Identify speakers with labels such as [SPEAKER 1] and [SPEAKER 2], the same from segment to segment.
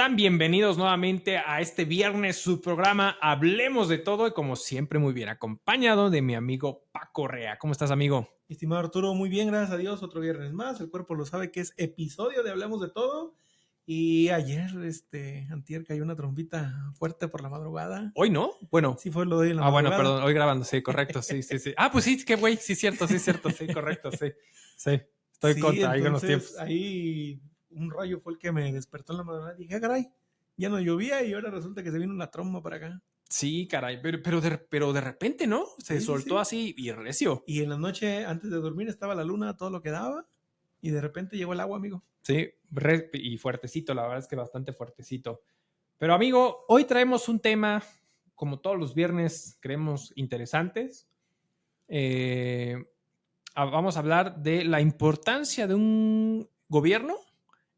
[SPEAKER 1] están? Bienvenidos nuevamente a este viernes, su programa Hablemos de Todo y como siempre muy bien acompañado de mi amigo Paco Rea. ¿Cómo estás, amigo?
[SPEAKER 2] Estimado Arturo, muy bien, gracias a Dios, otro viernes más. El cuerpo lo sabe que es episodio de Hablemos de Todo. Y ayer, antier cayó una trompita fuerte por la madrugada.
[SPEAKER 1] ¿Hoy no? Bueno.
[SPEAKER 2] Sí fue lo de hoy en la
[SPEAKER 1] Bueno,
[SPEAKER 2] madrugada.
[SPEAKER 1] perdón, hoy grabando, sí, correcto, sí. Pues sí, qué güey, sí, cierto, sí, correcto, sí. Estoy
[SPEAKER 2] Sí,
[SPEAKER 1] contra ahí con los
[SPEAKER 2] entonces
[SPEAKER 1] tiempos.
[SPEAKER 2] ahí un rayo fue el que me despertó en la madrugada. Dije, caray, ya no llovía y ahora resulta que se vino una tromba para acá.
[SPEAKER 1] Sí, caray, pero de repente, ¿no? Se soltó así y recio.
[SPEAKER 2] Y en la noche, antes de dormir, estaba la luna, todo lo que daba, y de repente llegó el agua, amigo.
[SPEAKER 1] Sí, y fuertecito, la verdad es que bastante fuertecito. Pero amigo, hoy traemos un tema, como todos los viernes, creemos interesantes. Vamos a hablar de la importancia de un gobierno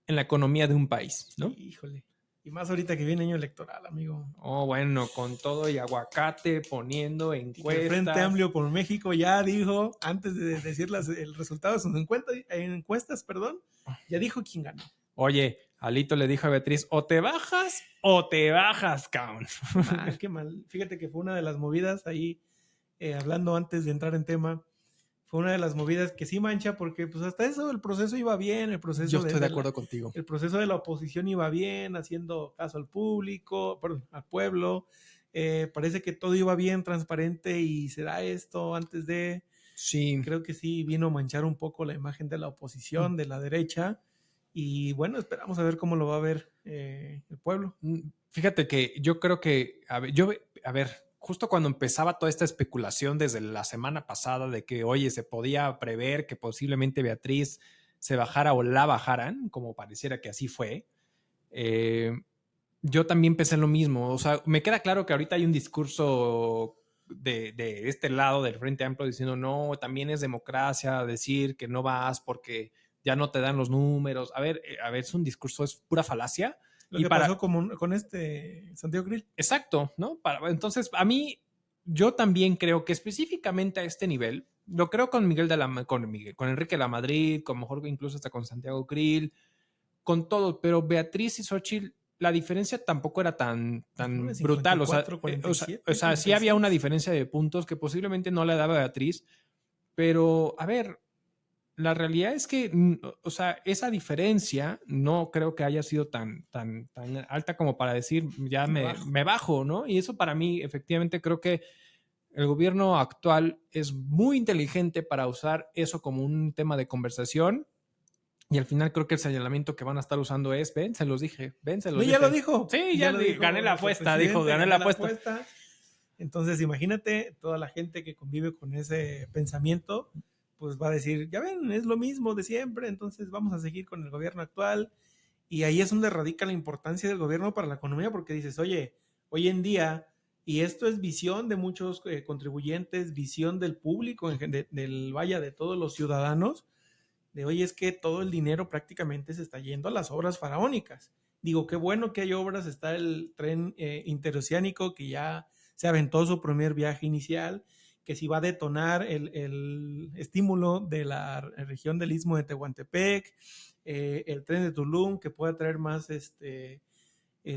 [SPEAKER 1] en la economía de un país, ¿no?
[SPEAKER 2] Sí, híjole. Y más ahorita que viene año electoral, amigo.
[SPEAKER 1] Oh, bueno, con todo y aguacate, poniendo encuestas.
[SPEAKER 2] Y el Frente Amplio por México ya dijo, antes de decir el resultado de sus encuestas, ya dijo quién ganó.
[SPEAKER 1] Oye, Alito le dijo a Beatriz, o te bajas, cabrón.
[SPEAKER 2] Qué mal. Fíjate que fue una de las movidas ahí, hablando antes de entrar en tema, fue una de las movidas que sí mancha, porque pues hasta eso el proceso iba bien,
[SPEAKER 1] Yo estoy de acuerdo contigo.
[SPEAKER 2] El proceso de la oposición iba bien, haciendo caso al público, al pueblo. Parece que todo iba bien, transparente, y será esto antes de...
[SPEAKER 1] Sí.
[SPEAKER 2] Creo que sí vino a manchar un poco la imagen de la oposición, de la derecha, y bueno, esperamos a ver cómo lo va a ver el pueblo.
[SPEAKER 1] Fíjate que yo creo que, a ver, justo cuando empezaba toda esta especulación desde la semana pasada de que, oye, se podía prever que posiblemente Beatriz se bajara o la bajaran, como pareciera que así fue, yo también pensé en lo mismo. O sea, me queda claro que ahorita hay un discurso de este lado del Frente Amplio diciendo, no, también es democracia decir que no vas porque ya no te dan los números. A ver, es un discurso, es pura falacia.
[SPEAKER 2] Lo que pasó con Santiago Krill.
[SPEAKER 1] Exacto, ¿no? Entonces, a mí, yo también creo que específicamente a este nivel, lo creo con con Enrique Lamadrid, con mejor incluso hasta con Santiago Krill, con todo, pero Beatriz y Xochitl, la diferencia tampoco era tan
[SPEAKER 2] 54,
[SPEAKER 1] brutal.
[SPEAKER 2] 47,
[SPEAKER 1] Sí había una diferencia de puntos que posiblemente no le daba Beatriz, pero a ver, la realidad es que, o sea, esa diferencia no creo que haya sido tan alta como para decir, ya me bajo, ¿no? Y eso para mí, efectivamente, creo que el gobierno actual es muy inteligente para usar eso como un tema de conversación. Y al final creo que el señalamiento que van a estar usando es, ven, se los dije.
[SPEAKER 2] Ya lo dijo.
[SPEAKER 1] Sí, ya gané la apuesta, dijo, gané la apuesta.
[SPEAKER 2] Entonces, imagínate, toda la gente que convive con ese pensamiento, pues va a decir, ya ven, es lo mismo de siempre, entonces vamos a seguir con el gobierno actual. Y ahí es donde radica la importancia del gobierno para la economía, porque dices, oye, hoy en día, y esto es visión de muchos contribuyentes, visión del público, de todos los ciudadanos, de hoy es que todo el dinero prácticamente se está yendo a las obras faraónicas. Digo, qué bueno que hay obras, está el tren interoceánico que ya se aventó su primer viaje inicial, que si va a detonar el estímulo de la región del Istmo de Tehuantepec, el tren de Tulum, que puede traer más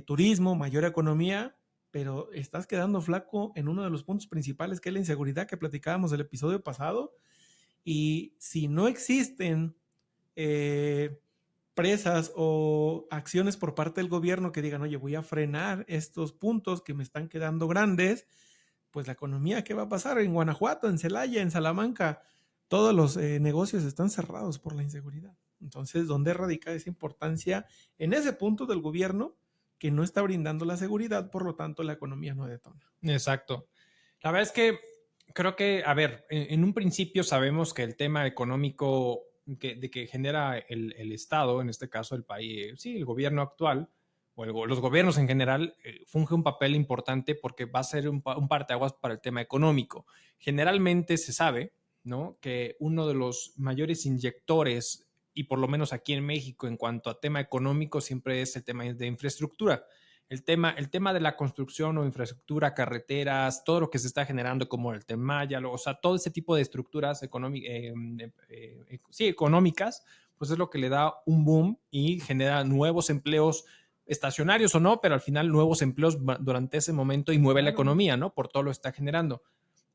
[SPEAKER 2] turismo, mayor economía, pero estás quedando flaco en uno de los puntos principales, que es la inseguridad que platicábamos el episodio pasado. Y si no existen presas o acciones por parte del gobierno que digan, oye, voy a frenar estos puntos que me están quedando grandes, pues la economía, ¿qué va a pasar? En Guanajuato, en Celaya, en Salamanca, todos los negocios están cerrados por la inseguridad. Entonces, ¿dónde radica esa importancia en ese punto del gobierno que no está brindando la seguridad, por lo tanto la economía no detona?
[SPEAKER 1] Exacto. La verdad es que creo que, a ver, en un principio sabemos que el tema económico que genera el Estado, en este caso el país, sí, el gobierno actual, o los gobiernos en general, funge un papel importante porque va a ser un parteaguas para el tema económico. Generalmente se sabe, ¿no?, que uno de los mayores inyectores, y por lo menos aquí en México, en cuanto a tema económico, siempre es el tema de infraestructura. El tema de la construcción o infraestructura, carreteras, todo lo que se está generando como el Tren Maya, o sea, todo ese tipo de estructuras económicas, pues es lo que le da un boom y genera nuevos empleos estacionarios o no, pero al final nuevos empleos durante ese momento y mueve la economía, ¿no? Por todo lo que está generando.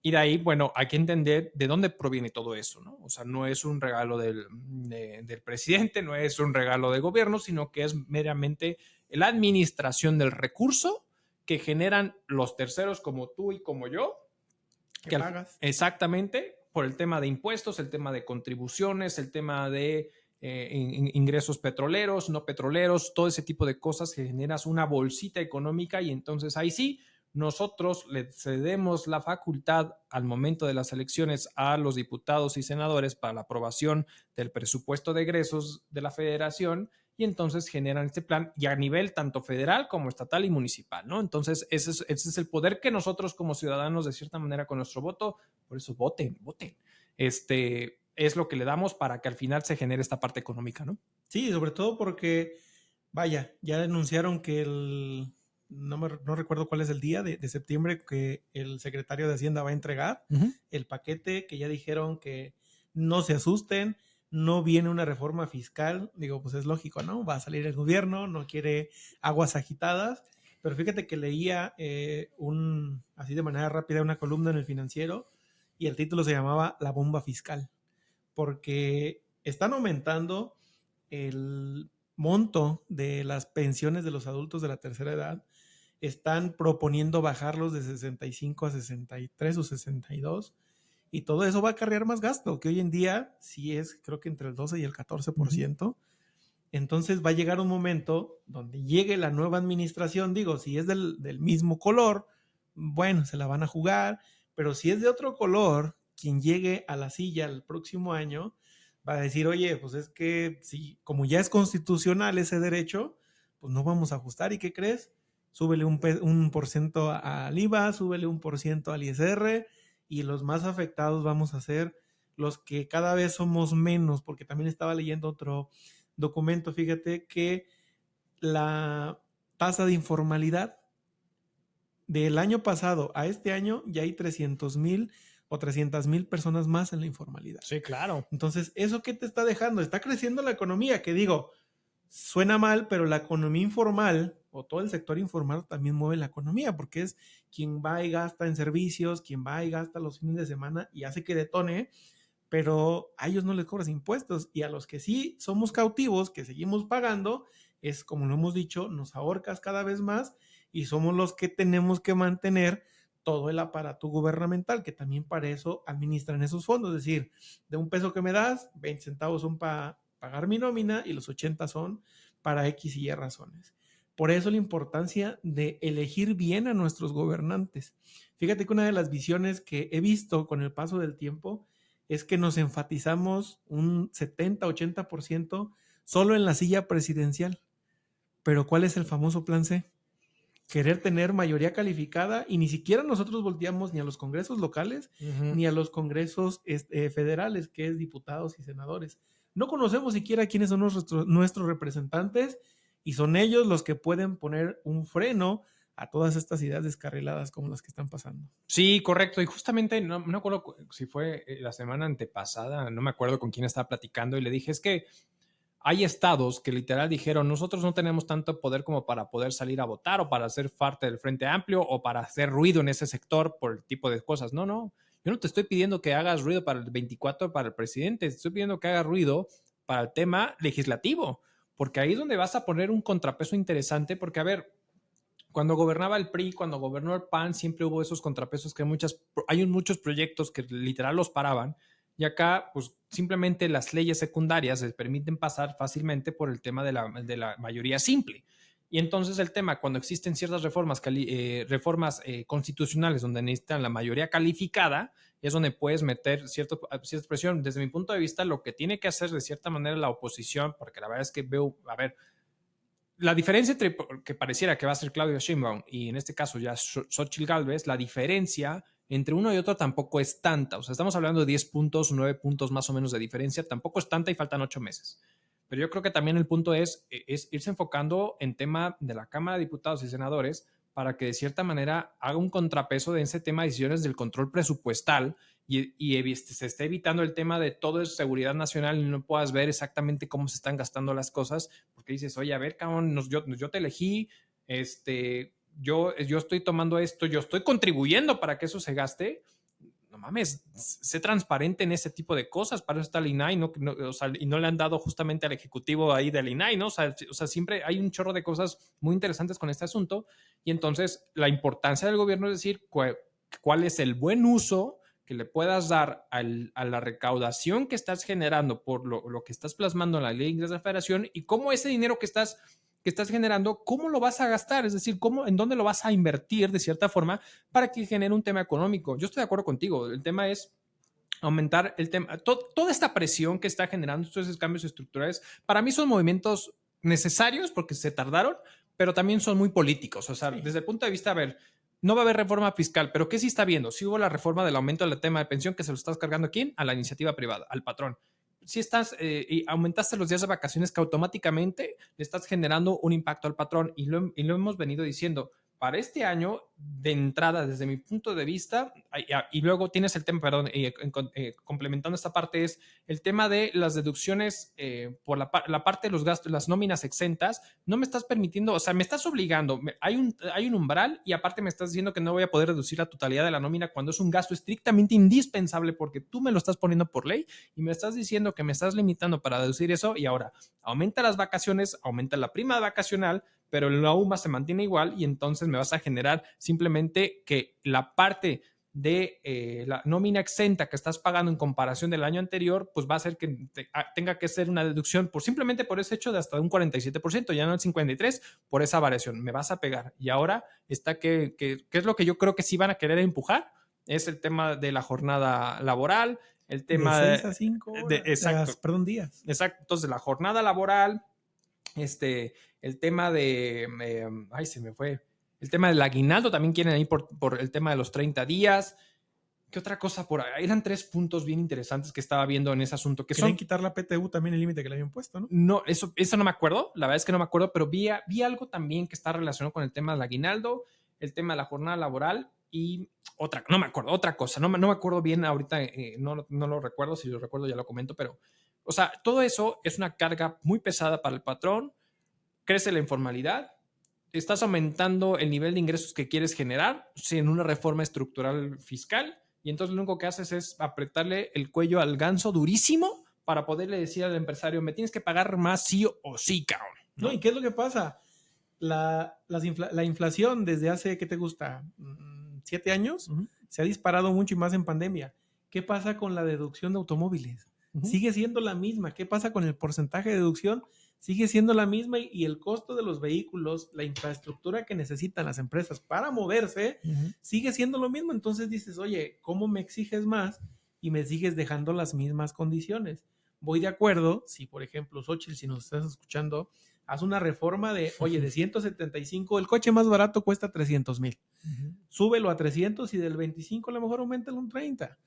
[SPEAKER 1] Y de ahí, bueno, hay que entender de dónde proviene todo eso, ¿no? O sea, no es un regalo del presidente, no es un regalo del gobierno, sino que es meramente la administración del recurso que generan los terceros como tú y como yo.
[SPEAKER 2] Que pagas.
[SPEAKER 1] Exactamente, por el tema de impuestos, el tema de contribuciones, el tema de ingresos petroleros, no petroleros, todo ese tipo de cosas que generas una bolsita económica y entonces ahí sí nosotros le cedemos la facultad al momento de las elecciones a los diputados y senadores para la aprobación del presupuesto de egresos de la federación y entonces generan este plan y a nivel tanto federal como estatal y municipal, ¿no? Entonces ese es el poder que nosotros como ciudadanos de cierta manera con nuestro voto, por eso voten, es lo que le damos para que al final se genere esta parte económica, ¿no?
[SPEAKER 2] Sí, sobre todo porque, vaya, ya anunciaron que no recuerdo cuál es el día de septiembre que el secretario de Hacienda va a entregar el paquete, que ya dijeron que no se asusten, no viene una reforma fiscal. Digo, pues es lógico, ¿no? Va a salir el gobierno, no quiere aguas agitadas, pero fíjate que leía así de manera rápida una columna en El Financiero y el título se llamaba La bomba fiscal, porque están aumentando el monto de las pensiones de los adultos de la tercera edad, están proponiendo bajarlos de 65 a 63 o 62 y todo eso va a acarrear más gasto, que hoy en día sí es creo que entre el 12 y el 14%. Entonces va a llegar un momento donde llegue la nueva administración, digo, si es del mismo color, bueno, se la van a jugar, pero si es de otro color, quien llegue a la silla el próximo año va a decir, oye, pues es que si, como ya es constitucional ese derecho, pues no vamos a ajustar. ¿Y qué crees? Súbele un por ciento al IVA, súbele un por ciento al ISR y los más afectados vamos a ser los que cada vez somos menos, porque también estaba leyendo otro documento, fíjate que la tasa de informalidad del año pasado a este año ya hay 300,000 o 300,000 personas más en la informalidad.
[SPEAKER 1] Sí, claro.
[SPEAKER 2] Entonces, ¿eso qué te está dejando? Está creciendo la economía, que digo, suena mal, pero la economía informal o todo el sector informal también mueve la economía, porque es quien va y gasta en servicios, quien va y gasta los fines de semana y hace que detone, pero a ellos no les cobras impuestos y a los que sí somos cautivos, que seguimos pagando, es como lo hemos dicho, nos ahorcas cada vez más y somos los que tenemos que mantener todo el aparato gubernamental, que también para eso administran esos fondos, es decir, de un peso que me das, 20 centavos son para pagar mi nómina y los 80 son para X y Y razones. Por eso la importancia de elegir bien a nuestros gobernantes. Fíjate que una de las visiones que he visto con el paso del tiempo es que nos enfatizamos un 70-80% solo en la silla presidencial. Pero ¿cuál es el famoso plan C? Querer tener mayoría calificada y ni siquiera nosotros volteamos ni a los congresos locales ni a los congresos federales, que es diputados y senadores. No conocemos siquiera quiénes son nuestros representantes y son ellos los que pueden poner un freno a todas estas ideas descarriladas como las que están pasando.
[SPEAKER 1] Sí, correcto. Y justamente, no me acuerdo si fue la semana antepasada, no me acuerdo con quién estaba platicando y le dije, es que hay estados que literal dijeron, nosotros no tenemos tanto poder como para poder salir a votar o para ser parte del Frente Amplio o para hacer ruido en ese sector por el tipo de cosas. No, no, yo no te estoy pidiendo que hagas ruido para el 24 para el presidente, te estoy pidiendo que hagas ruido para el tema legislativo, porque ahí es donde vas a poner un contrapeso interesante, porque a ver, cuando gobernaba el PRI, cuando gobernó el PAN, siempre hubo esos contrapesos que hay muchos proyectos que literal los paraban y acá pues simplemente las leyes secundarias les permiten pasar fácilmente por el tema de la mayoría simple. Y entonces el tema, cuando existen ciertas reformas constitucionales donde necesitan la mayoría calificada, es donde puedes meter cierta presión. Desde mi punto de vista, lo que tiene que hacer de cierta manera la oposición, porque la verdad es que veo, a ver, la diferencia entre que pareciera que va a ser Claudio Sheinbaum y en este caso ya Xochitl Gálvez, la diferencia entre uno y otro tampoco es tanta. O sea, estamos hablando de 10 puntos, 9 puntos más o menos de diferencia. Tampoco es tanta y faltan 8 meses. Pero yo creo que también el punto es irse enfocando en tema de la Cámara de Diputados y Senadores para que de cierta manera haga un contrapeso de ese tema de decisiones del control presupuestal y se esté evitando el tema de todo es seguridad nacional y no puedas ver exactamente cómo se están gastando las cosas, porque dices, oye, a ver, cabrón, yo te elegí, yo estoy tomando esto, yo estoy contribuyendo para que eso se gaste. No mames, sé transparente en ese tipo de cosas, para eso está el INAI, o sea, y no le han dado justamente al ejecutivo ahí del INAI, ¿no? O sea, siempre hay un chorro de cosas muy interesantes con este asunto, y entonces la importancia del gobierno es decir cuál es el buen uso que le puedas dar a la recaudación que estás generando por lo que estás plasmando en la ley de ingresos de la federación, y cómo ese dinero que estás generando, cómo lo vas a gastar, es decir, en dónde lo vas a invertir de cierta forma para que genere un tema económico. Yo estoy de acuerdo contigo, el tema es aumentar el tema, toda esta presión que está generando estos cambios estructurales, para mí son movimientos necesarios porque se tardaron, pero también son muy políticos, o sea, sí. Desde el punto de vista, a ver, no va a haber reforma fiscal, pero ¿qué sí está viendo? Sí hubo la reforma del aumento del tema de pensión que se lo estás cargando a ¿quién? A la iniciativa privada, al patrón. Si estás y aumentaste los días de vacaciones que automáticamente le estás generando un impacto al patrón y lo hemos venido diciendo. Para este año, de entrada, desde mi punto de vista, y luego tienes el tema, perdón, complementando esta parte, es el tema de las deducciones por la parte de los gastos, las nóminas exentas, no me estás permitiendo, o sea, me estás obligando, hay un umbral y aparte me estás diciendo que no voy a poder reducir la totalidad de la nómina cuando es un gasto estrictamente indispensable porque tú me lo estás poniendo por ley y me estás diciendo que me estás limitando para deducir eso y ahora aumenta las vacaciones, aumenta la prima vacacional, pero la UMA se mantiene igual y entonces me vas a generar simplemente que la parte de la nómina exenta que estás pagando en comparación del año anterior, pues va a hacer que tenga que ser una deducción simplemente por ese hecho de hasta un 47%, ya no el 53%, por esa variación. Me vas a pegar. Y ahora está que es lo que yo creo que sí van a querer empujar, es el tema de la jornada laboral, el tema
[SPEAKER 2] de 6 a 5 horas,
[SPEAKER 1] exacto,
[SPEAKER 2] días.
[SPEAKER 1] Exacto, entonces la jornada laboral, el tema de, ay, se me fue, el tema del aguinaldo también quieren ir por el tema de los 30 días. ¿Qué otra cosa por ahí? Eran 3 puntos bien interesantes que estaba viendo en ese asunto.
[SPEAKER 2] Quieren quitar la PTU también, el límite que le habían puesto, ¿no?
[SPEAKER 1] No, eso no me acuerdo, la verdad es que no me acuerdo, pero vi algo también que está relacionado con el tema del aguinaldo, el tema de la jornada laboral y no me acuerdo, otra cosa, no me acuerdo bien ahorita, no lo recuerdo, si lo recuerdo ya lo comento, pero, o sea, todo eso es una carga muy pesada para el patrón, crece la informalidad, estás aumentando el nivel de ingresos que quieres generar sin una reforma estructural fiscal y entonces lo único que haces es apretarle el cuello al ganso durísimo para poderle decir al empresario, me tienes que pagar más sí o sí, cabrón.
[SPEAKER 2] No, ¿y qué es lo que pasa? La inflación desde hace, ¿qué te gusta? 7 años, se ha disparado mucho y más en pandemia. ¿Qué pasa con la deducción de automóviles? Sigue siendo la misma. ¿Qué pasa con el porcentaje de deducción? Sigue siendo la misma y el costo de los vehículos, la infraestructura que necesitan las empresas para moverse, sigue siendo lo mismo. Entonces dices, oye, ¿cómo me exiges más y me sigues dejando las mismas condiciones? Voy de acuerdo, si por ejemplo, Xochitl, si nos estás escuchando, haz una reforma de, oye, de 175, el coche más barato cuesta 300,000. Súbelo a 300 y del 25 a lo mejor aumenta un 30.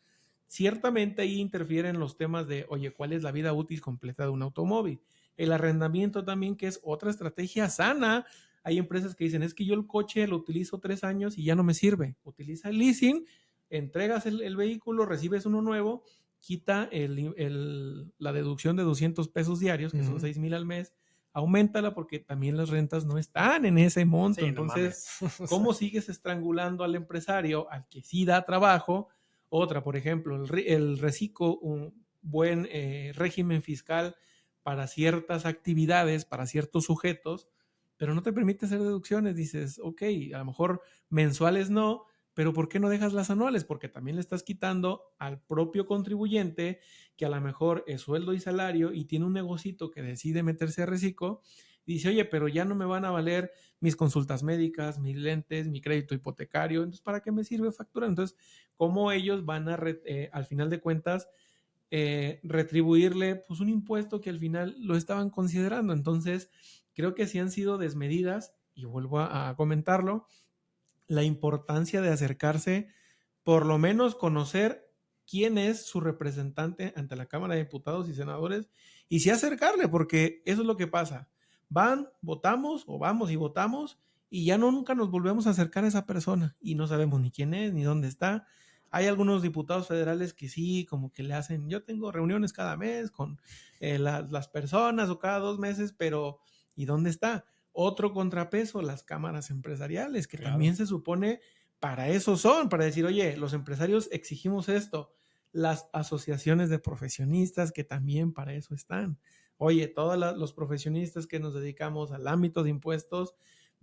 [SPEAKER 2] Ciertamente ahí interfieren los temas de, oye, ¿cuál es la vida útil completa de un automóvil? El arrendamiento también, que es otra estrategia sana. Hay empresas que dicen, es que yo el coche lo utilizo 3 años y ya no me sirve. Utiliza el leasing, entregas el vehículo, recibes uno nuevo, quita la deducción de 200 pesos diarios, que son 6,000 al mes, auméntala porque también las rentas no están en ese monto. Sí, entonces, no ¿cómo sigues estrangulando al empresario, al que sí da trabajo? Otra, por ejemplo, el reciclo, un buen régimen fiscal para ciertas actividades, para ciertos sujetos, pero no te permite hacer deducciones. Dices, ok, a lo mejor mensuales no, pero ¿por qué no dejas las anuales? Porque también le estás quitando al propio contribuyente que a lo mejor es sueldo y salario y tiene un negocito que decide meterse a reciclo y dice, oye, pero ya no me van a valer mis consultas médicas, mis lentes, mi crédito hipotecario, entonces ¿para qué me sirve facturar? Entonces, ¿cómo ellos van a, al final de cuentas, retribuirle pues un impuesto que al final lo estaban considerando? Entonces, creo que sí han sido desmedidas y vuelvo a comentarlo, la importancia de acercarse, por lo menos conocer quién es su representante ante la Cámara de Diputados y Senadores y sí acercarle, porque eso es lo que pasa. Van, votamos o vamos y votamos y ya no nunca nos volvemos a acercar a esa persona y no sabemos ni quién es ni dónde está. Hay algunos diputados federales que sí, como que le hacen, yo tengo reuniones cada mes con las personas o cada 2 meses, pero ¿y dónde está? Otro contrapeso, las cámaras empresariales, que
[SPEAKER 1] Claro.
[SPEAKER 2] también se supone para eso son, para decir, oye, los empresarios exigimos esto. Las asociaciones de profesionistas, que también para eso están. Oye, todos los profesionistas que nos dedicamos al ámbito de impuestos,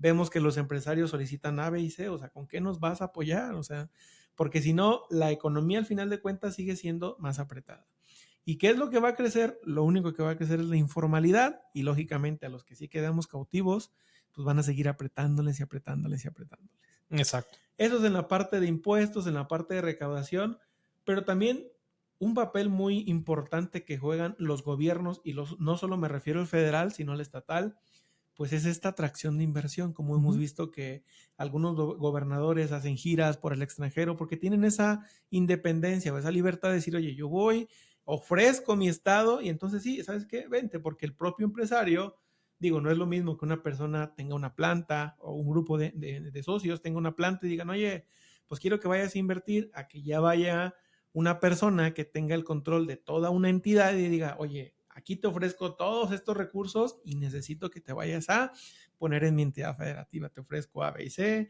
[SPEAKER 2] vemos que los empresarios solicitan A, B y C, o sea, ¿con qué nos vas a apoyar? O sea, porque si no, la economía al final de cuentas sigue siendo más apretada. ¿Y qué es lo que va a crecer? Lo único que va a crecer es la informalidad y lógicamente a los que sí quedamos cautivos, pues van a seguir apretándoles y apretándoles y apretándoles.
[SPEAKER 1] Exacto.
[SPEAKER 2] Eso es en la parte de impuestos, en la parte de recaudación, pero también un papel muy importante que juegan los gobiernos, y no solo me refiero al federal, sino al estatal, pues es esta atracción de inversión, como hemos visto que algunos gobernadores hacen giras por el extranjero porque tienen esa independencia o esa libertad de decir, oye, yo voy, ofrezco mi estado y entonces sí, ¿sabes qué? Vente, porque el propio empresario, digo, no es lo mismo que una persona tenga una planta o un grupo de socios tenga una planta y digan, oye, pues quiero que vayas a invertir, a que ya vaya una persona que tenga el control de toda una entidad y diga, oye, aquí te ofrezco todos estos recursos y necesito que te vayas a poner en mi entidad federativa, te ofrezco A, B y C.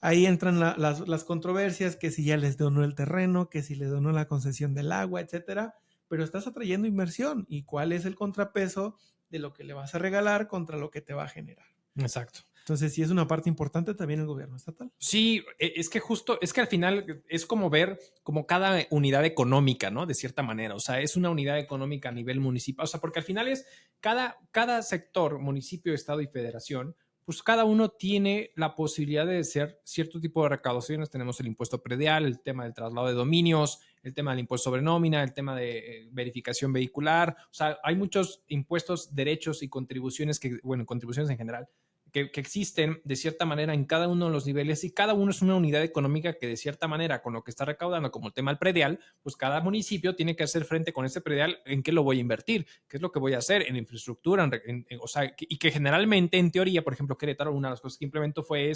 [SPEAKER 2] Ahí entran las controversias, que si ya les donó el terreno, que si les donó la concesión del agua, etcétera, pero estás atrayendo inversión y cuál es el contrapeso de lo que le vas a regalar contra lo que te va a generar.
[SPEAKER 1] Exacto.
[SPEAKER 2] Entonces, sí es una parte importante también el gobierno estatal.
[SPEAKER 1] Sí, es que al final es como ver como cada unidad económica, ¿no? De cierta manera, o sea, es una unidad económica a nivel municipal, o sea, porque al final es cada sector, municipio, estado y federación, pues cada uno tiene la posibilidad de hacer cierto tipo de recaudaciones. Tenemos el impuesto predial, el tema del traslado de dominios, el tema del impuesto sobre nómina, el tema de verificación vehicular, o sea, hay muchos impuestos, derechos y contribuciones contribuciones en general que existen de cierta manera en cada uno de los niveles y cada uno es una unidad económica que de cierta manera con lo que está recaudando, como el tema del predial, pues cada municipio tiene que hacer frente con ese predial en qué lo voy a invertir, qué es lo que voy a hacer en infraestructura, o sea, y que generalmente en teoría, por ejemplo, Querétaro, una de las cosas que implementó fue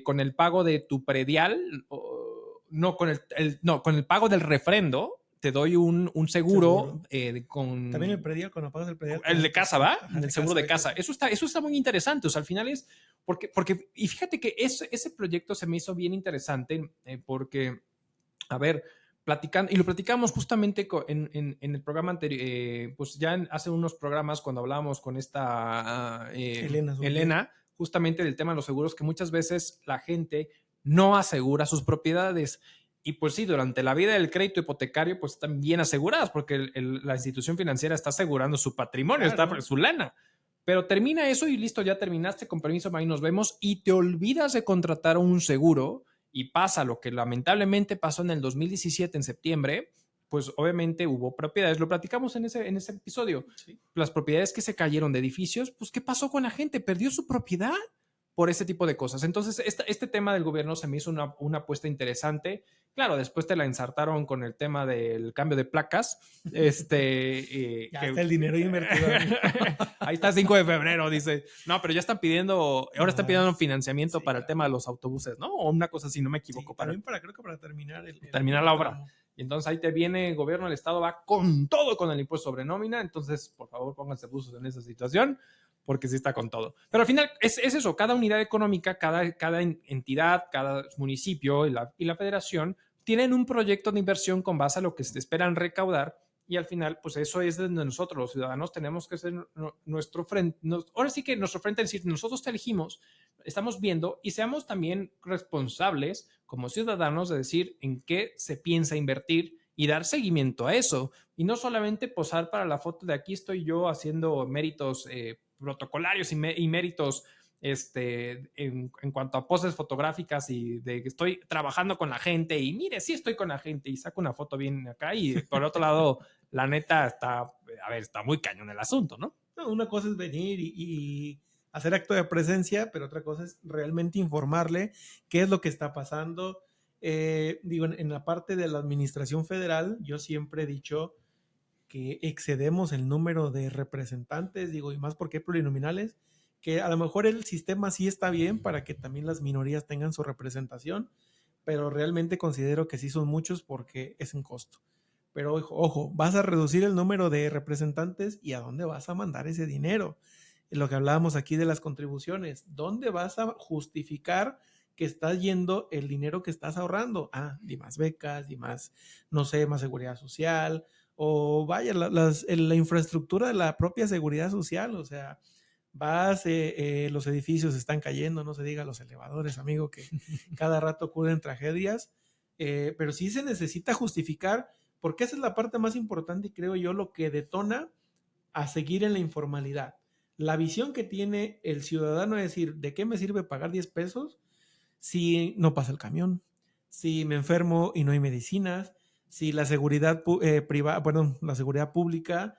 [SPEAKER 1] con el pago de tu predial, con el pago del refrendo, te doy un seguro con...
[SPEAKER 2] También el predial, cuando pagas el predial.
[SPEAKER 1] El de casa, ¿va?
[SPEAKER 2] El
[SPEAKER 1] seguro de casa. Eso está muy interesante. O sea, al final es... Porque y fíjate que ese proyecto se me hizo bien interesante porque, a ver, platicando, y lo platicamos justamente en el programa anterior, pues ya hace unos programas cuando hablábamos con esta Elena, justamente del tema de los seguros, que muchas veces la gente no asegura sus propiedades. Y pues sí, durante la vida del crédito hipotecario, pues están bien aseguradas porque la institución financiera está asegurando su patrimonio, claro, está su lana. Pero termina eso y listo, ya terminaste, con permiso, ahí nos vemos y te olvidas de contratar un seguro y pasa lo que lamentablemente pasó en el 2017, en septiembre, pues obviamente hubo propiedades, lo platicamos en ese episodio, sí. Las propiedades que se cayeron de edificios, pues ¿qué pasó con la gente? ¿Perdió su propiedad? Por ese tipo de cosas. Entonces, este tema del gobierno se me hizo una apuesta interesante. Claro, después te la ensartaron con el tema del cambio de placas.
[SPEAKER 2] Ya está el dinero invertido.
[SPEAKER 1] Ahí está 5 de febrero, dice. No, pero ya están pidiendo, ahora están pidiendo financiamiento para el tema de los autobuses, ¿no? O una cosa, si no me equivoco.
[SPEAKER 2] Sí, creo que para terminar
[SPEAKER 1] terminar la obra. Y entonces ahí te viene el gobierno del estado, va con todo con el impuesto sobre nómina. Entonces, por favor, pónganse buzos en esa situación, porque sí está con todo. Pero al final es eso, cada unidad económica, cada entidad, cada municipio y la federación tienen un proyecto de inversión con base a lo que se esperan recaudar y al final, pues eso es de nosotros, los ciudadanos, tenemos que ser nuestro frente, ahora sí que nuestro frente, es decir, nosotros te elegimos, estamos viendo y seamos también responsables como ciudadanos de decir en qué se piensa invertir y dar seguimiento a eso y no solamente posar para la foto de aquí estoy yo haciendo méritos protocolarios y méritos en cuanto a poses fotográficas y de que estoy trabajando con la gente y mire, sí estoy con la gente y saco una foto bien acá y por otro lado, la neta está muy cañón el asunto, ¿no?
[SPEAKER 2] No, una cosa es venir y hacer acto de presencia, pero otra cosa es realmente informarle qué es lo que está pasando. Digo, en la parte de la administración federal, yo siempre he dicho que excedemos el número de representantes, digo, y más porque plurinominales, que a lo mejor el sistema sí está bien para que también las minorías tengan su representación, pero realmente considero que sí son muchos porque es un costo. Pero ojo, vas a reducir el número de representantes y ¿a dónde vas a mandar ese dinero? Lo que hablábamos aquí de las contribuciones, ¿dónde vas a justificar que estás yendo el dinero que estás ahorrando? Y más becas, y más, no sé, más seguridad social, o vaya, la infraestructura de la propia seguridad social, o sea, los edificios están cayendo, no se diga los elevadores, amigo, que cada rato ocurren tragedias, pero sí se necesita justificar, porque esa es la parte más importante y creo yo lo que detona a seguir en la informalidad. La visión que tiene el ciudadano es decir, ¿de qué me sirve pagar 10 pesos si no pasa el camión? Si me enfermo y no hay medicinas, si la seguridad privada, la seguridad pública,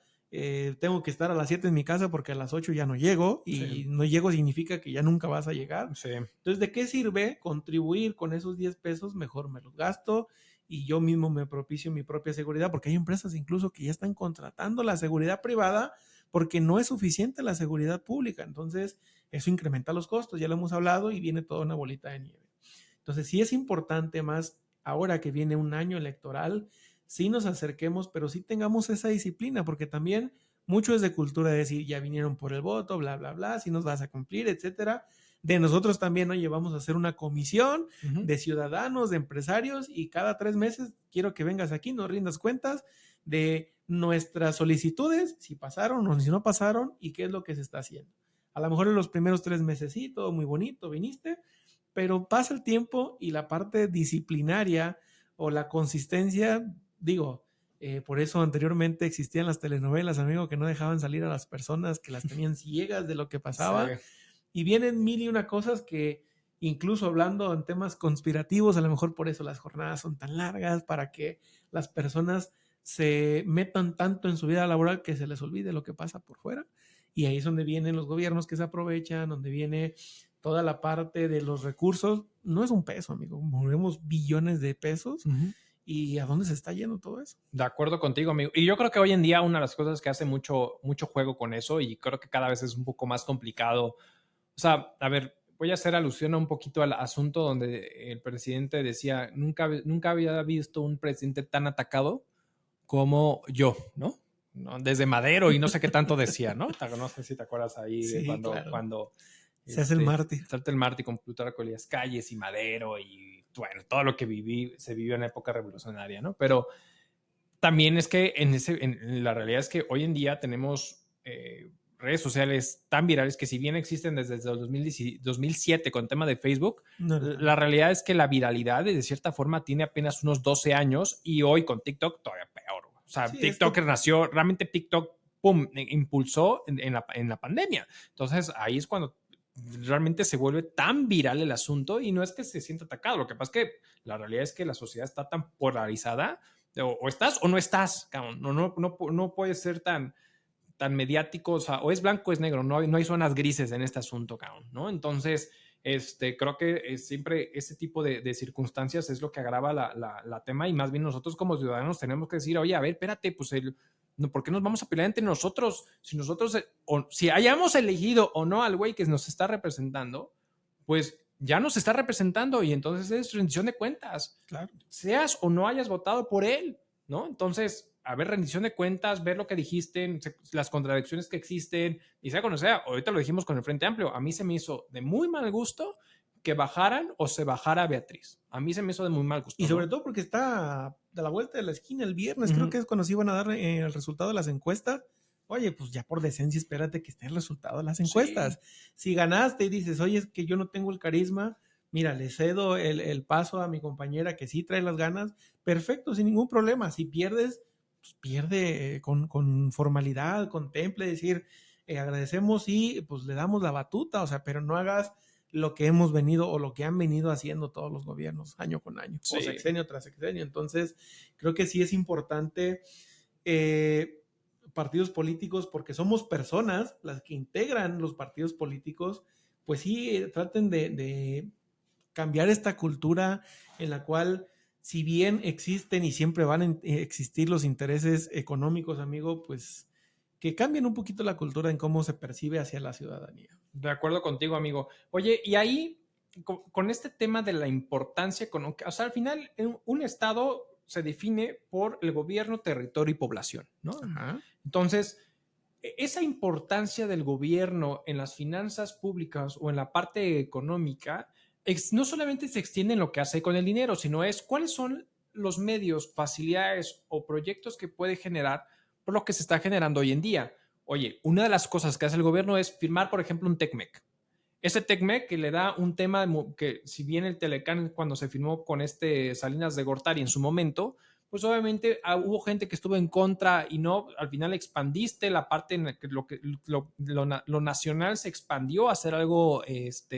[SPEAKER 2] tengo que estar a las 7 en mi casa porque a las 8 ya no llego y
[SPEAKER 1] Sí.
[SPEAKER 2] no llego significa que ya nunca vas a llegar.
[SPEAKER 1] Sí.
[SPEAKER 2] Entonces, ¿de qué sirve contribuir con esos 10 pesos? Mejor me los gasto y yo mismo me propicio mi propia seguridad, porque hay empresas incluso que ya están contratando la seguridad privada porque no es suficiente la seguridad pública. Entonces, eso incrementa los costos, ya lo hemos hablado y viene toda una bolita de nieve. Entonces, sí es importante más ahora que viene un año electoral, sí nos acerquemos, pero sí tengamos esa disciplina, porque también mucho es de cultura de decir, ya vinieron por el voto, bla, bla, bla, si nos vas a cumplir, etcétera. De nosotros también, oye, vamos a hacer una comisión de ciudadanos, de empresarios, y cada 3 meses quiero que vengas aquí, nos rindas cuentas de nuestras solicitudes, si pasaron o si no pasaron, y qué es lo que se está haciendo. A lo mejor en los primeros 3 meses, sí, todo muy bonito, viniste, pero pasa el tiempo y la parte disciplinaria o la consistencia, digo, por eso anteriormente existían las telenovelas, amigo, que no dejaban salir a las personas, que las tenían ciegas de lo que pasaba. Sí. Y vienen mil y una cosas que, incluso hablando en temas conspirativos, a lo mejor por eso las jornadas son tan largas, para que las personas se metan tanto en su vida laboral que se les olvide lo que pasa por fuera. Y ahí es donde vienen los gobiernos que se aprovechan, donde viene toda la parte de los recursos. No es un peso, amigo, movemos billones de pesos. ¿Y a dónde se está yendo todo eso?
[SPEAKER 1] De acuerdo contigo, amigo. Y yo creo que hoy en día una de las cosas que hace mucho juego con eso, y creo que cada vez es un poco más complicado. O sea, a ver, voy a hacer alusión a un poquito al asunto donde el presidente decía, nunca había visto un presidente tan atacado como yo, ¿no? Desde Madero y no sé qué tanto decía, ¿no? No sé si te acuerdas ahí
[SPEAKER 2] sí,
[SPEAKER 1] cuando,
[SPEAKER 2] claro.
[SPEAKER 1] cuando
[SPEAKER 2] se hace el mártir.
[SPEAKER 1] Se hace el mártir con Plutarco Elías Calles y Madero y bueno, todo lo que se vivió en la época revolucionaria, ¿no? Pero también es que la realidad es que hoy en día tenemos redes sociales tan virales que si bien existen desde el 2007 con el tema de Facebook, la realidad es que la viralidad de cierta forma tiene apenas unos 12 años y hoy con TikTok todavía peor. O sea, sí, TikTok nació, realmente TikTok, pum, impulsó en la pandemia. Entonces ahí es cuando realmente se vuelve tan viral el asunto y no es que se sienta atacado. Lo que pasa es que la realidad es que la sociedad está tan polarizada, o estás o no estás, cabrón. No puede ser tan mediático, o sea, o es blanco o es negro, no hay zonas grises en este asunto, cabrón, ¿no? Entonces, creo que siempre ese tipo de circunstancias es lo que agrava la tema y más bien nosotros como ciudadanos tenemos que decir, oye, a ver, espérate, pues ¿por qué nos vamos a pelear entre nosotros? Si nosotros, si hayamos elegido o no al güey que nos está representando, pues ya nos está representando y entonces es rendición de cuentas.
[SPEAKER 2] Claro.
[SPEAKER 1] Seas o no hayas votado por él, ¿no? Entonces, a ver, rendición de cuentas, ver lo que dijiste, las contradicciones que existen, y sea como sea, ahorita lo dijimos con el Frente Amplio, a mí se me hizo de muy mal gusto que bajaran o se bajara Beatriz. A mí se me hizo de muy mal gusto.
[SPEAKER 2] Y sobre todo porque está de la vuelta de la esquina el viernes, creo que es cuando se iban a dar el resultado de las encuestas. Oye, pues ya por decencia espérate que esté el resultado de las encuestas. Sí. Si ganaste y dices, oye, es que yo no tengo el carisma, mira, le cedo el paso a mi compañera que sí trae las ganas, perfecto, sin ningún problema. Si pierdes, pues pierde con formalidad, con temple, decir, agradecemos y pues le damos la batuta, o sea, pero no hagas lo que hemos venido o lo que han venido haciendo todos los gobiernos año con año, sí, o sexenio tras sexenio. Entonces, creo que sí es importante partidos políticos, porque somos personas las que integran los partidos políticos, pues sí, traten de cambiar esta cultura en la cual, si bien existen y siempre van a existir los intereses económicos, amigo, pues que cambien un poquito la cultura en cómo se percibe hacia la ciudadanía.
[SPEAKER 1] De acuerdo contigo, amigo. Oye, y ahí, con este tema de la importancia económica, o sea, al final, un estado se define por el gobierno, territorio y población, ¿no?
[SPEAKER 2] Ajá.
[SPEAKER 1] Entonces, esa importancia del gobierno en las finanzas públicas o en la parte económica, no solamente se extiende en lo que hace con el dinero, sino es cuáles son los medios, facilidades o proyectos que puede generar por lo que se está generando hoy en día. Oye, una de las cosas que hace el gobierno es firmar, por ejemplo, un TECMEC. Ese TECMEC que le da un tema que, si bien el Telecán, cuando se firmó con Salinas de Gortari en su momento, pues obviamente hubo gente que estuvo en contra y no, al final expandiste la parte en la que lo nacional se expandió a ser algo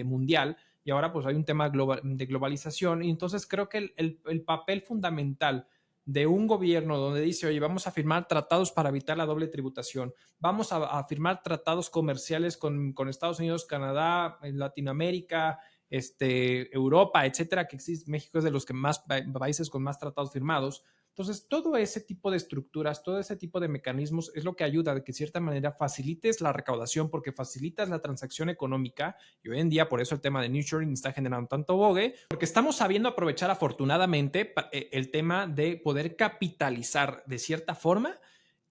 [SPEAKER 1] mundial, y ahora pues hay un tema de globalización, y entonces creo que el papel fundamental de un gobierno donde dice, oye, vamos a firmar tratados para evitar la doble tributación, vamos a firmar tratados comerciales con Estados Unidos, Canadá, Latinoamérica, Europa, etcétera, que existe. México es de los que más países con más tratados firmados. Entonces, todo ese tipo de estructuras, todo ese tipo de mecanismos es lo que ayuda a que de cierta manera facilites la recaudación, porque facilitas la transacción económica, y hoy en día por eso el tema de nearshoring está generando tanto bogue, porque estamos sabiendo aprovechar afortunadamente el tema de poder capitalizar de cierta forma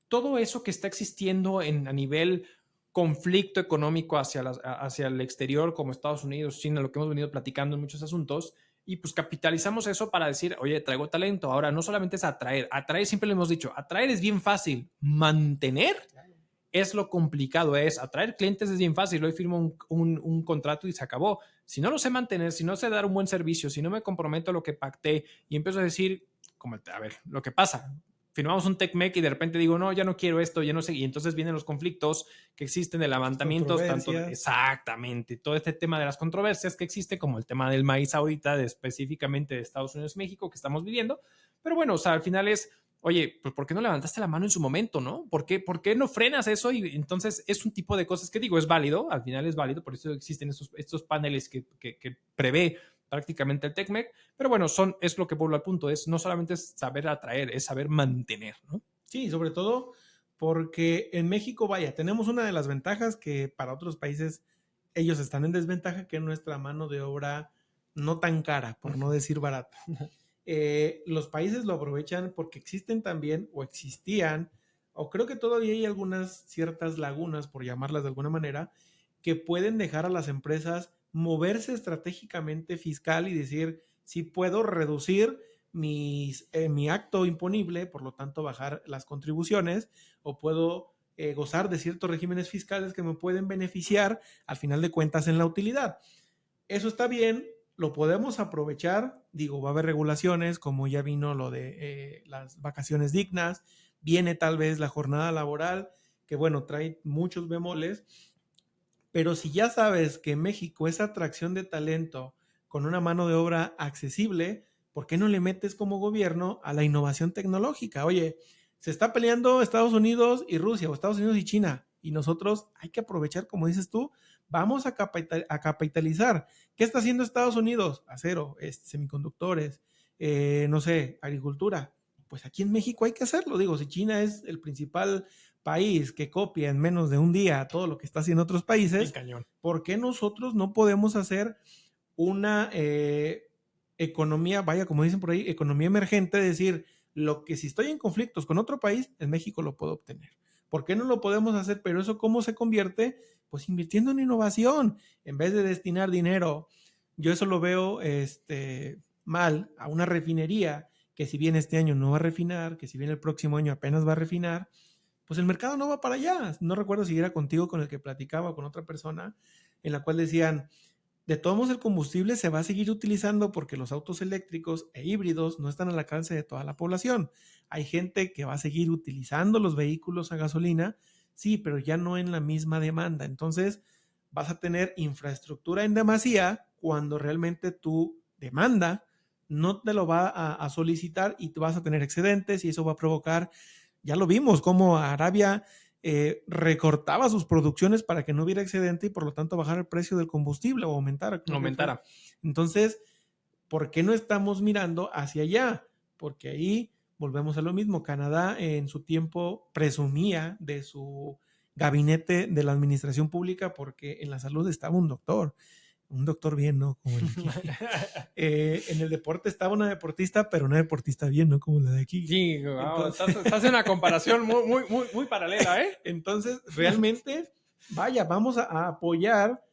[SPEAKER 1] todo eso que está existiendo a nivel conflicto económico hacia el exterior, como Estados Unidos, China, lo que hemos venido platicando en muchos asuntos, y pues capitalizamos eso para decir, oye, traigo talento. Ahora, no solamente es atraer siempre le hemos dicho, atraer es bien fácil, mantener es lo complicado, es atraer clientes es bien fácil, hoy firmo un contrato y se acabó. Si no lo sé mantener, si no sé dar un buen servicio, si no me comprometo a lo que pacté y empiezo a decir, como, a ver, lo que pasa, firmamos un TECMEC y de repente digo, no, ya no quiero esto, ya no sé, y entonces vienen los conflictos que existen de levantamientos, tanto exactamente, todo este tema de las controversias que existe, como el tema del maíz ahorita, específicamente de Estados Unidos y México que estamos viviendo, pero bueno, o sea, al final es, oye, pues ¿por qué no levantaste la mano en su momento, no? ¿Por qué no frenas eso? Y entonces es un tipo de cosas que digo, es válido, al final es válido, por eso existen estos paneles que prevé prácticamente el TECMEC, pero bueno, es lo que vuelvo al punto, es no solamente es saber atraer, es saber mantener, ¿no?
[SPEAKER 2] Sí, sobre todo porque en México, vaya, tenemos una de las ventajas que para otros países ellos están en desventaja, que es nuestra mano de obra no tan cara, por no decir barata. Los países lo aprovechan porque existen también, o existían, o creo que todavía hay algunas ciertas lagunas, por llamarlas de alguna manera, que pueden dejar a las empresas moverse estratégicamente fiscal y decir, si puedo reducir mi acto imponible, por lo tanto bajar las contribuciones, o puedo gozar de ciertos regímenes fiscales que me pueden beneficiar al final de cuentas en la utilidad. Eso está bien, lo podemos aprovechar, digo, va a haber regulaciones, como ya vino lo de las vacaciones dignas, viene tal vez la jornada laboral, que bueno, trae muchos bemoles, pero si ya sabes que México es atracción de talento con una mano de obra accesible, ¿por qué no le metes como gobierno a la innovación tecnológica? Oye, se está peleando Estados Unidos y Rusia, o Estados Unidos y China, y nosotros hay que aprovechar, como dices tú, vamos a capitalizar. ¿Qué está haciendo Estados Unidos? Acero, semiconductores, no sé, agricultura. Pues aquí en México hay que hacerlo. Digo, si China es el principal país que copia en menos de un día todo lo que está haciendo otros países, ¿por qué nosotros no podemos hacer una economía, vaya, como dicen por ahí, economía emergente? Es decir, lo que si estoy en conflictos con otro país, en México lo puedo obtener. ¿Por qué no lo podemos hacer? Pero eso, ¿cómo se convierte? Pues invirtiendo en innovación, en vez de destinar dinero. Yo eso lo veo mal a una refinería que si bien este año no va a refinar, que si bien el próximo año apenas va a refinar, pues el mercado no va para allá. No recuerdo si era contigo con el que platicaba o con otra persona, en la cual decían, de todos modos el combustible se va a seguir utilizando porque los autos eléctricos e híbridos no están al alcance de toda la población. Hay gente que va a seguir utilizando los vehículos a gasolina, sí, pero ya no en la misma demanda. Entonces vas a tener infraestructura en demasía cuando realmente tu demanda no te lo va a solicitar y tú vas a tener excedentes y eso va a provocar, ya lo vimos, cómo Arabia recortaba sus producciones para que no hubiera excedente y por lo tanto bajar el precio del combustible o aumentara. Entonces, ¿por qué no estamos mirando hacia allá? Porque ahí volvemos a lo mismo. Canadá en su tiempo presumía de su gabinete de la administración pública, porque en la salud estaba un doctor bien, ¿no? Como el en el deporte estaba una deportista, pero una deportista bien, ¿no? Como la de aquí.
[SPEAKER 1] Sí, wow, estás haciendo una comparación muy paralela, ¿eh?
[SPEAKER 2] Entonces, realmente, vaya, vamos a apoyar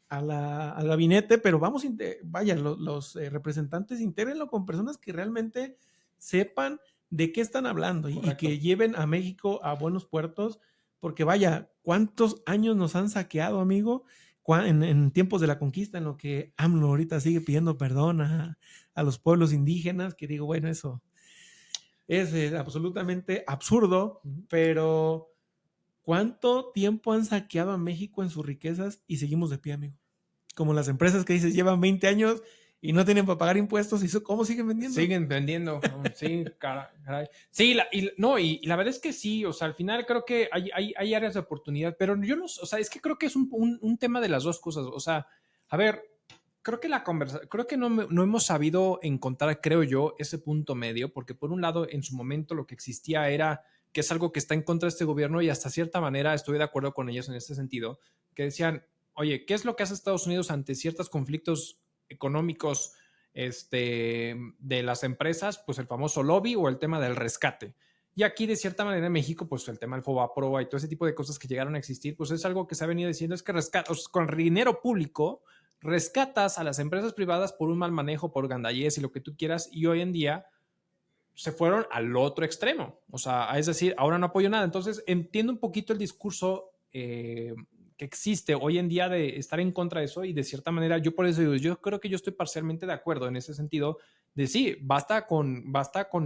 [SPEAKER 2] al gabinete, pero vaya, los representantes intégrenlo con personas que realmente sepan de qué están hablando y que lleven a México a buenos puertos, porque vaya, ¿cuántos años nos han saqueado, amigo? En tiempos de la conquista, en lo que AMLO ahorita sigue pidiendo perdón a los pueblos indígenas, que digo, bueno, eso es absolutamente absurdo, pero ¿cuánto tiempo han saqueado a México en sus riquezas y seguimos de pie, amigo? Como las empresas que dices llevan 20 años y no tienen para pagar impuestos, ¿y cómo siguen vendiendo?
[SPEAKER 1] Siguen vendiendo, sí, caray. Sí, y la verdad es que sí, o sea, al final creo que hay áreas de oportunidad, pero yo no, o sea, es que creo que es un tema de las dos cosas, o sea, a ver, creo que creo que no hemos sabido encontrar, creo yo, ese punto medio, porque por un lado, en su momento lo que existía era que es algo que está en contra de este gobierno y hasta cierta manera estoy de acuerdo con ellos en este sentido, que decían, oye, ¿qué es lo que hace Estados Unidos ante ciertos conflictos económicos de las empresas? Pues el famoso lobby o el tema del rescate. Y aquí, de cierta manera, en México, pues el tema del FOBAPROA y todo ese tipo de cosas que llegaron a existir, pues es algo que se ha venido diciendo, es que con dinero público rescatas a las empresas privadas por un mal manejo, por gandallez y lo que tú quieras, y hoy en día se fueron al otro extremo. O sea, es decir, ahora no apoyo nada. Entonces, entiendo un poquito el discurso que existe hoy en día de estar en contra de eso y de cierta manera, yo por eso digo, yo creo que yo estoy parcialmente de acuerdo en ese sentido de sí, basta con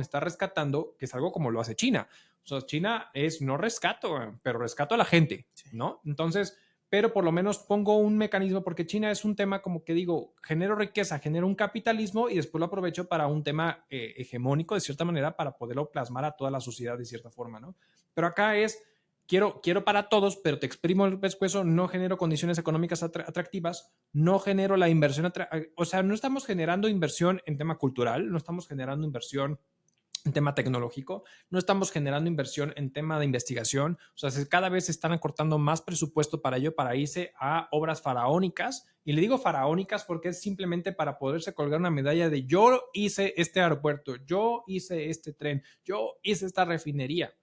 [SPEAKER 1] estar rescatando, que es algo como lo hace China. O sea, China es no rescato, pero rescato a la gente, ¿no? Entonces, pero por lo menos pongo un mecanismo, porque China es un tema como que digo, genero riqueza, genero un capitalismo y después lo aprovecho para un tema hegemónico de cierta manera para poderlo plasmar a toda la sociedad de cierta forma, ¿no? Pero acá es, quiero para todos, pero te exprimo el pescuezo, no genero condiciones económicas atractivas, no genero la inversión, o sea, no estamos generando inversión en tema cultural, no estamos generando inversión en tema tecnológico, no estamos generando inversión en tema de investigación, o sea, cada vez se están acortando más presupuesto para ello, para irse a obras faraónicas, y le digo faraónicas porque es simplemente para poderse colgar una medalla de yo hice este aeropuerto, yo hice este tren, yo hice esta refinería.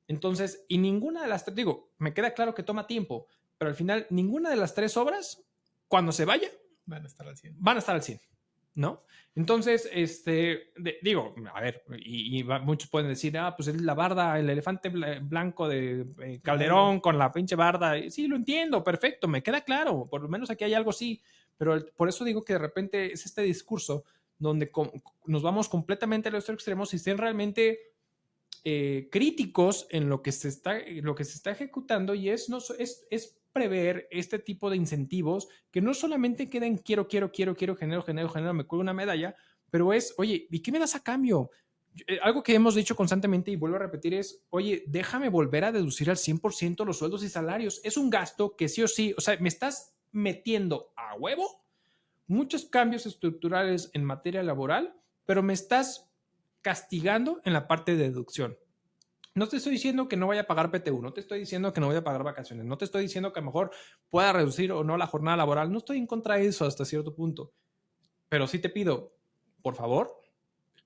[SPEAKER 1] Entonces, y ninguna de las tres, digo, me queda claro que toma tiempo, pero al final ninguna de las tres obras, cuando se vaya,
[SPEAKER 2] van a estar al 100.
[SPEAKER 1] Van a estar al 100. ¿No? Entonces, digo, a ver, y muchos pueden decir, pues es la barda, el elefante blanco de Calderón con la pinche barda. Sí, lo entiendo, perfecto, me queda claro, por lo menos aquí hay algo sí, pero por eso digo que de repente es este discurso donde nos vamos completamente a los extremos y estén realmente críticos en lo que se está ejecutando y es prever este tipo de incentivos que no solamente queden quiero, genero, me cuelgo una medalla, pero es, oye, ¿y qué me das a cambio? Algo que hemos dicho constantemente y vuelvo a repetir es, oye, déjame volver a deducir al 100% los sueldos y salarios. Es un gasto que sí o sí, o sea, me estás metiendo a huevo muchos cambios estructurales en materia laboral, pero me estás castigando en la parte de deducción. No te estoy diciendo que no vaya a pagar PTU, no te estoy diciendo que no voy a pagar vacaciones, no te estoy diciendo que a lo mejor pueda reducir o no la jornada laboral, no estoy en contra de eso hasta cierto punto, pero sí te pido, por favor,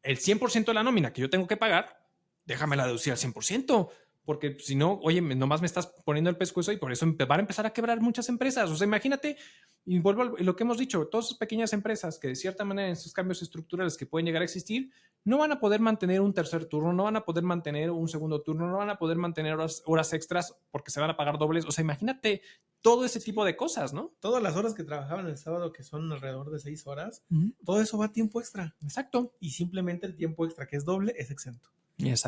[SPEAKER 1] el 100% de la nómina que yo tengo que pagar, déjamela deducir al 100%, porque si no, oye, nomás me estás poniendo el pescuezo y por eso van a empezar a quebrar muchas empresas. O sea, imagínate, y vuelvo a lo que hemos dicho, todas esas pequeñas empresas que de cierta manera en esos cambios estructurales que pueden llegar a existir, no van a poder mantener un tercer turno, no van a poder mantener un segundo turno, no van a poder mantener horas extras porque se van a pagar dobles. O sea, imagínate todo ese tipo de cosas, ¿no?
[SPEAKER 2] Todas las horas que trabajaban el sábado, que son alrededor de 6 horas, todo eso va a tiempo extra.
[SPEAKER 1] Exacto.
[SPEAKER 2] Y simplemente el tiempo extra, que es doble, es exento.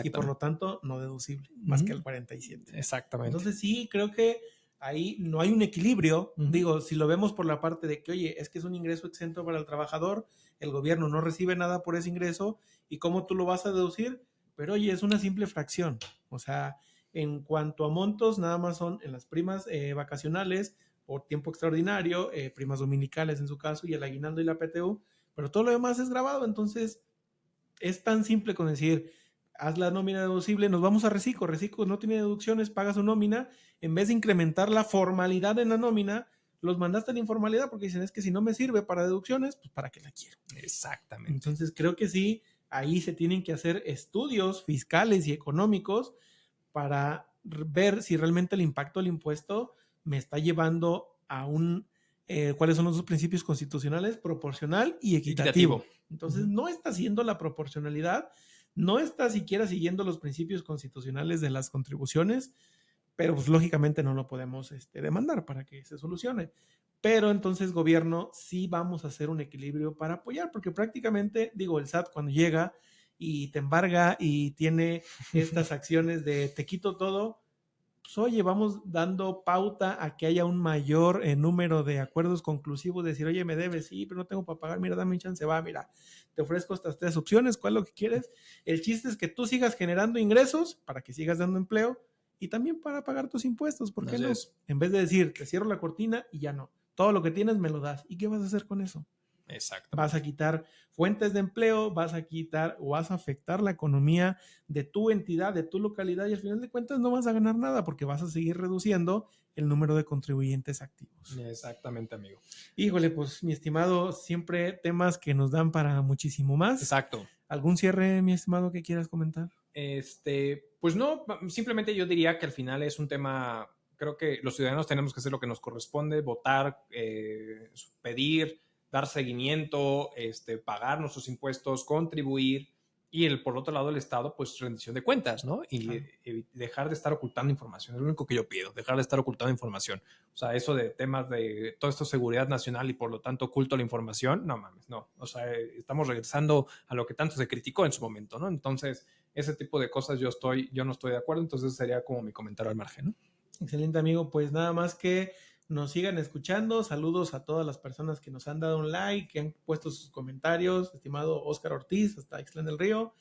[SPEAKER 2] Y por lo tanto, no deducible, más que el 47.
[SPEAKER 1] Exactamente.
[SPEAKER 2] Entonces sí, creo que ahí no hay un equilibrio. Digo, si lo vemos por la parte de que, oye, es que es un ingreso exento para el trabajador, el gobierno no recibe nada por ese ingreso, ¿y cómo tú lo vas a deducir? Pero oye, es una simple fracción. O sea, en cuanto a montos, nada más son en las primas vacacionales por tiempo extraordinario, primas dominicales en su caso, y el aguinaldo y la PTU, pero todo lo demás es grabado. Entonces, es tan simple con decir, haz la nómina deducible, nos vamos a Recicco. Recicco no tiene deducciones, paga su nómina. En vez de incrementar la formalidad en la nómina, los mandaste a la informalidad porque dicen, es que si no me sirve para deducciones, pues ¿para qué la quiero?
[SPEAKER 1] Exactamente.
[SPEAKER 2] Entonces creo que sí, ahí se tienen que hacer estudios fiscales y económicos para ver si realmente el impacto del impuesto me está llevando a ¿cuáles son los dos principios constitucionales? Proporcional y equitativo. Entonces, no está haciendo la proporcionalidad, no está siquiera siguiendo los principios constitucionales de las contribuciones, pero pues lógicamente no lo podemos demandar para que se solucione. Pero entonces, gobierno, sí vamos a hacer un equilibrio para apoyar, porque prácticamente, digo, el SAT cuando llega y te embarga y tiene estas acciones de te quito todo, pues oye, vamos dando pauta a que haya un mayor número de acuerdos conclusivos, decir, oye, me debes, sí, pero no tengo para pagar, mira, dame un chance, va, mira, te ofrezco estas 3 opciones, ¿cuál es lo que quieres? El chiste es que tú sigas generando ingresos para que sigas dando empleo y también para pagar tus impuestos, ¿por qué no? En vez de decir, te cierro la cortina y ya no, todo lo que tienes me lo das, ¿y qué vas a hacer con eso?
[SPEAKER 1] Exacto.
[SPEAKER 2] Vas a quitar fuentes de empleo, vas a quitar o vas a afectar la economía de tu entidad, de tu localidad y al final de cuentas no vas a ganar nada porque vas a seguir reduciendo el número de contribuyentes activos.
[SPEAKER 1] Exactamente, amigo.
[SPEAKER 2] Híjole, pues mi estimado, siempre temas que nos dan para muchísimo más.
[SPEAKER 1] Exacto.
[SPEAKER 2] ¿Algún cierre, mi estimado, que quieras comentar?
[SPEAKER 1] Pues no, simplemente yo diría que al final es un tema, creo que los ciudadanos tenemos que hacer lo que nos corresponde, votar, pedir, dar seguimiento, pagar nuestros impuestos, contribuir y por otro lado el Estado, pues rendición de cuentas, ¿no? Y dejar de estar ocultando información, es lo único que yo pido, dejar de estar ocultando información. O sea, eso de temas de todo esto seguridad nacional y por lo tanto oculto la información, no mames, no. O sea, estamos regresando a lo que tanto se criticó en su momento, ¿no? Entonces, ese tipo de cosas yo no estoy de acuerdo, entonces sería como mi comentario al margen, ¿no?
[SPEAKER 2] Excelente, amigo, pues nada más que nos sigan escuchando. Saludos a todas las personas que nos han dado un like, que han puesto sus comentarios. Estimado Oscar Ortiz, hasta Ixtlán del Río.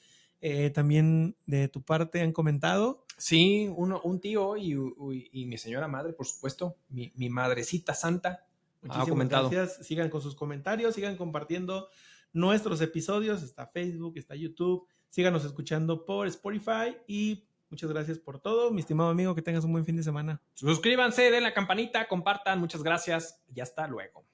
[SPEAKER 2] También de tu parte han comentado.
[SPEAKER 1] Sí, un tío y mi señora madre, por supuesto, mi madrecita santa.
[SPEAKER 2] Muchísimas gracias. Sigan con sus comentarios, sigan compartiendo nuestros episodios. Está Facebook, está YouTube. Síganos escuchando por Spotify y muchas gracias por todo. Mi estimado amigo, que tengas un buen fin de semana.
[SPEAKER 1] Suscríbanse, den la campanita, compartan. Muchas gracias y hasta luego.